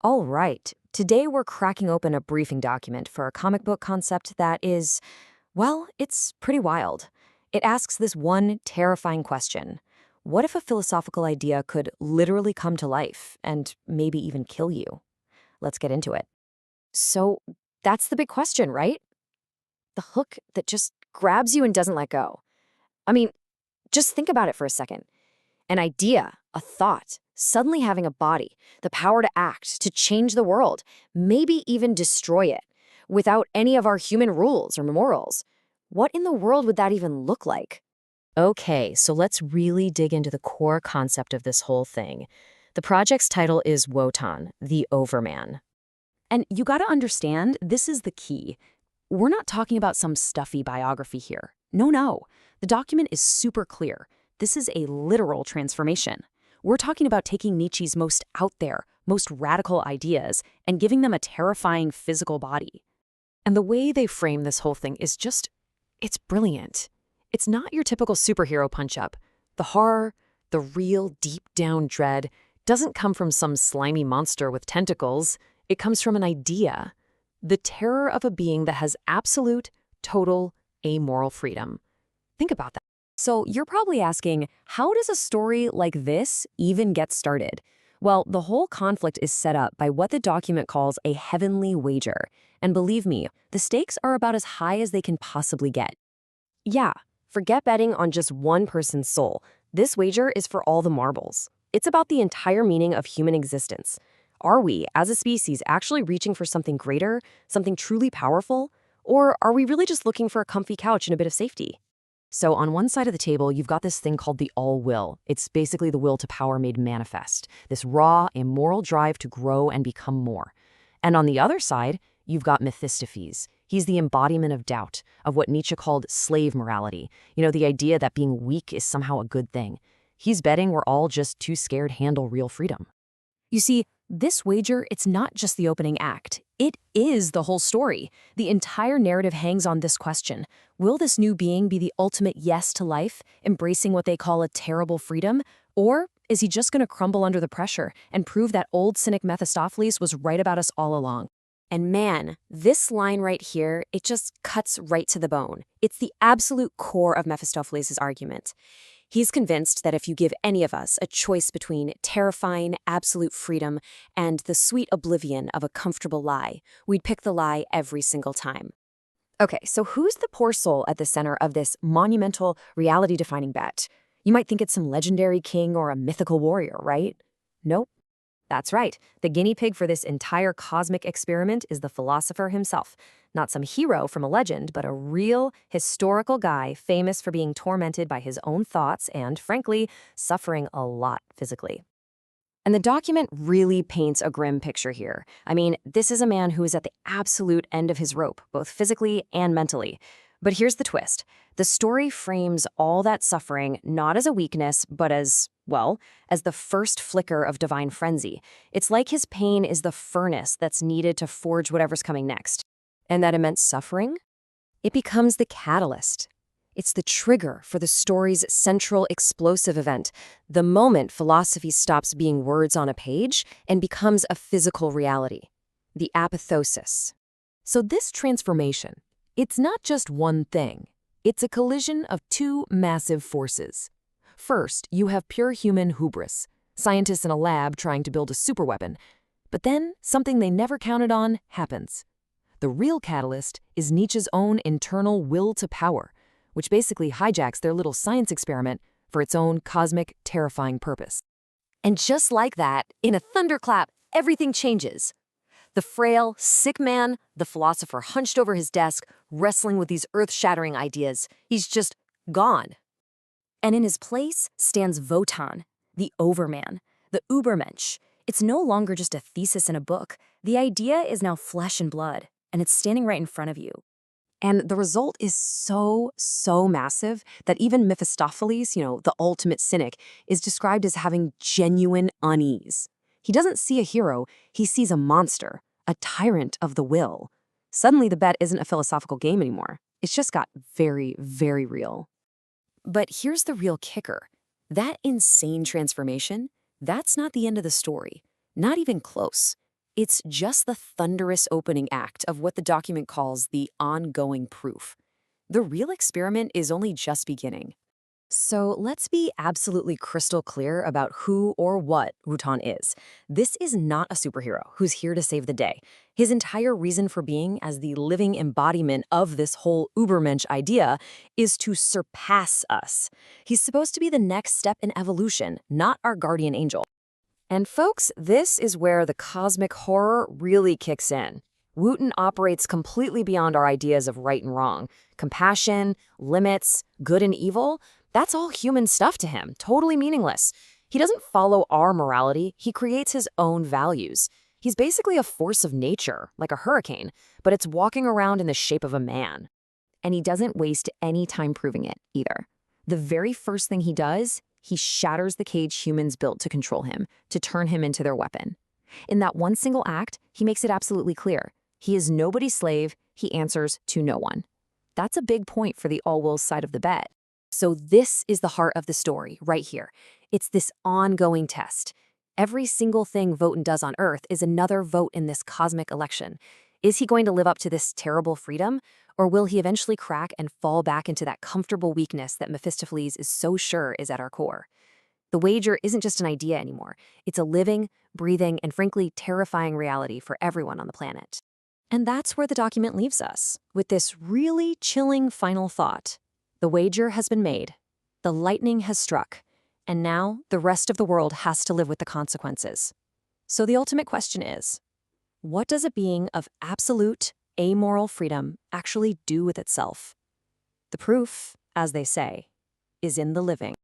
All right, today we're cracking open a briefing document for a comic book concept that is, well, it's pretty wild. It asks this one terrifying question. What if a philosophical idea could literally come to life and maybe even kill you? Let's get into it. So, that's the big question, right? The hook that just grabs you and doesn't let go. I mean, just think about it for a second. An idea, a thought, suddenly having a body, the power to act, to change the world, maybe even destroy it, without any of our human rules or morals. What in the world would that even look like? Okay, so let's really dig into the core concept of this whole thing. The project's title is Wotan, the Overman. And you gotta understand, this is the key. We're not talking about some stuffy biography here. No, no. The document is super clear. This is a literal transformation. We're talking about taking Nietzsche's most out there, most radical ideas and giving them a terrifying physical body. And the way they frame this whole thing is just, it's brilliant. It's not your typical superhero punch-up. The horror, the real deep-down dread, doesn't come from some slimy monster with tentacles. It comes from an idea. The terror of a being that has absolute, total, amoral freedom. Think about that. So you're probably asking, how does a story like this even get started? Well, the whole conflict is set up by what the document calls a heavenly wager. And believe me, the stakes are about as high as they can possibly get. Yeah, forget betting on just one person's soul. This wager is for all the marbles. It's about the entire meaning of human existence. Are we, as a species, actually reaching for something greater, something truly powerful? Or are we really just looking for a comfy couch and a bit of safety? So on one side of the table, you've got this thing called the all-will. It's basically the will to power made manifest, this raw, immoral drive to grow and become more. And on the other side, you've got Mephistopheles. He's the embodiment of doubt, of what Nietzsche called slave morality. You know, the idea that being weak is somehow a good thing. He's betting we're all just too scared to handle real freedom. You see, this wager, it's not just the opening act. It is the whole story. The entire narrative hangs on this question. Will this new being be the ultimate yes to life, embracing what they call a terrible freedom? Or is he just going to crumble under the pressure and prove that old cynic Mephistopheles was right about us all along? And man, this line right here, it just cuts right to the bone. It's the absolute core of Mephistopheles' argument. He's convinced that if you give any of us a choice between terrifying, absolute freedom and the sweet oblivion of a comfortable lie, we'd pick the lie every single time. Okay, so who's the poor soul at the center of this monumental, reality-defining bet? You might think it's some legendary king or a mythical warrior, right? Nope. That's right. The guinea pig for this entire cosmic experiment is the philosopher himself. Not some hero from a legend, but a real, historical guy famous for being tormented by his own thoughts and, frankly, suffering a lot physically. And the document really paints a grim picture here. I mean, this is a man who is at the absolute end of his rope, both physically and mentally. But here's the twist. The story frames all that suffering not as a weakness, but as, well, as the first flicker of divine frenzy. It's like his pain is the furnace that's needed to forge whatever's coming next. And that immense suffering? It becomes the catalyst. It's the trigger for the story's central explosive event, the moment philosophy stops being words on a page and becomes a physical reality. The apoptosis. So this transformation, it's not just one thing. It's a collision of two massive forces. First, you have pure human hubris, scientists in a lab trying to build a superweapon. But then, something they never counted on happens. The real catalyst is Nietzsche's own internal will to power, which basically hijacks their little science experiment for its own cosmic, terrifying purpose. And just like that, in a thunderclap, everything changes. The frail, sick man, the philosopher hunched over his desk, wrestling with these earth-shattering ideas, he's just gone. And in his place stands Wotan, the Overman, the Übermensch. It's no longer just a thesis in a book. The idea is now flesh and blood, and it's standing right in front of you. And the result is so massive that even Mephistopheles, the ultimate cynic, is described as having genuine unease. He doesn't see a hero, he sees a monster, a tyrant of the will. Suddenly the bet isn't a philosophical game anymore. It's just got very, very real. But here's the real kicker. That insane transformation, that's not the end of the story. Not even close. It's just the thunderous opening act of what the document calls the ongoing proof. The real experiment is only just beginning. So let's be absolutely crystal clear about who or what Wotan is. This is not a superhero who's here to save the day. His entire reason for being as the living embodiment of this whole Ubermensch idea is to surpass us. He's supposed to be the next step in evolution, not our guardian angel. And folks, this is where the cosmic horror really kicks in. Wotan operates completely beyond our ideas of right and wrong. Compassion, limits, good and evil, that's all human stuff to him, totally meaningless. He doesn't follow our morality, he creates his own values. He's basically a force of nature, like a hurricane, but it's walking around in the shape of a man. And he doesn't waste any time proving it, either. The very first thing he does, he shatters the cage humans built to control him, to turn him into their weapon. In that one single act, he makes it absolutely clear. He is nobody's slave, he answers to no one. That's a big point for the all-wills side of the bet. So this is the heart of the story, right here. It's this ongoing test. Every single thing Wotan does on Earth is another vote in this cosmic election. Is he going to live up to this terrible freedom, or will he eventually crack and fall back into that comfortable weakness that Mephistopheles is so sure is at our core? The wager isn't just an idea anymore. It's a living, breathing, and frankly terrifying reality for everyone on the planet. And that's where the document leaves us, with this really chilling final thought. The wager has been made. The lightning has struck. And now the rest of the world has to live with the consequences. So the ultimate question is, what does a being of absolute, amoral freedom actually do with itself? The proof, as they say, is in the living.